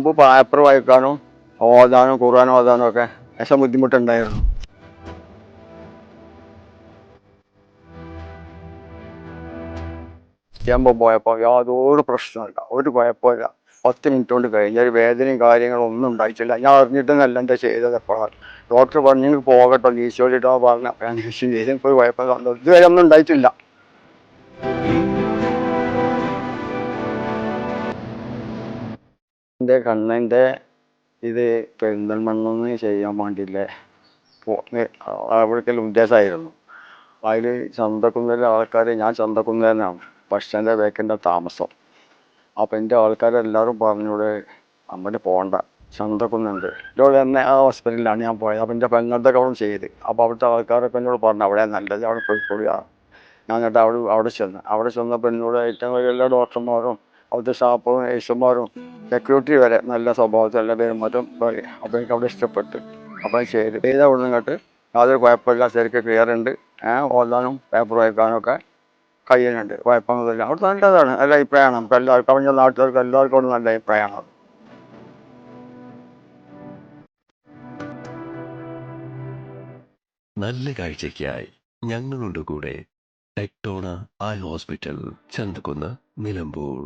മുമ്പ് പേപ്പർ വായിക്കാനും ഓതാനും ഖുർആൻ ഓതാനും ഒക്കെ ലേശം ബുദ്ധിമുട്ടുണ്ടായിരുന്നു. ചെയ്യുമ്പോൾ പോയപ്പോൾ യാതൊരു പ്രശ്നമില്ല, ഒരു കുഴപ്പമില്ല. 10 മിനിറ്റ് കൊണ്ട് കഴിഞ്ഞ ഒരു വേദനയും കാര്യങ്ങളും ഒന്നും ഉണ്ടായിട്ടില്ല. ഞാൻ അറിഞ്ഞിട്ടൊന്നല്ല എന്താ ചെയ്തത്. എപ്പോഴാണ് ഡോക്ടർ പറഞ്ഞു പോകട്ടോ നീശോലിട്ടോ പറഞ്ഞ ഇപ്പോൾ കുഴപ്പമില്ല, ഇതുവരെ ഒന്നും ഉണ്ടായിട്ടില്ല. എൻ്റെ കണ്ണിൻ്റെ ഇത് പെരിന്തൽമണ്ണെന്ന് ചെയ്യാൻ വേണ്ടിയില്ലേ അവിടേക്കുള്ള ഉദ്ദേശമായിരുന്നു. അതിൽ ചന്തക്കുന്നിലെ ആൾക്കാർ, ഞാൻ ചന്തക്കുന്നിലാണ്, പക്ഷേ എൻ്റെ വേക്കിൻ്റെ താമസം. അപ്പം എൻ്റെ ആൾക്കാരെല്ലാവരും പറഞ്ഞൂടെ അങ്ങോട്ട് പോകണ്ട, ചന്തക്കുന്നുണ്ട്. എന്നോട് തന്നെ ആ ഹോസ്പിറ്റലിലാണ് ഞാൻ പോയത്. അപ്പം എൻ്റെ പെങ്ങളുടെ അവിടെ ചെയ്ത്. അപ്പോൾ അവിടുത്തെ ആൾക്കാരൊക്കെ എന്നോട് പറഞ്ഞു അവിടെ നല്ലത്, അവിടെ പോയിക്കൊള്ളുകയാണ്. ഞാൻ എന്നിട്ട് അവിടെ ചെന്നപ്പോൾ എന്നോട് ഏറ്റവും വലിയ എല്ലാ ഡോക്ടർമാരും അവിടുത്തെ സ്റ്റാഫും നേഴ്സുമാരും സെക്യൂരിറ്റി വരെ നല്ല സ്വഭാവത്തിൽ എല്ലാ പെരുമാറ്റം പറയും. അപ്പോൾ എനിക്ക് അവിടെ ഇഷ്ടപ്പെട്ടു. അപ്പം ചെയ്ത് അവിടെ നിന്നിട്ട് യാതൊരു കുഴപ്പമില്ല, ശരിക്കും ക്ലിയർ ഉണ്ട്. ഓതാനും പേപ്പർ വായിക്കാനും ഒക്കെ കഴിയുന്നുണ്ട്, കുഴപ്പമൊന്നുമില്ല. അവിടെ നല്ലതാണ്, നല്ല അഭിപ്രായമാണ്. നമുക്ക് എല്ലാവർക്കും കവിഞ്ഞ നാട്ടുകാർക്ക് എല്ലാവർക്കും അവിടെ നല്ല അഭിപ്രായമാണ്. നല്ല കാഴ്ചയ്ക്കായി ഞങ്ങളുണ്ട് കൂടെ. ടെക്ടോണ ഐ ഹോസ്പിറ്റൽ, ചന്തക്കുന്ന്, നിലമ്പൂർ.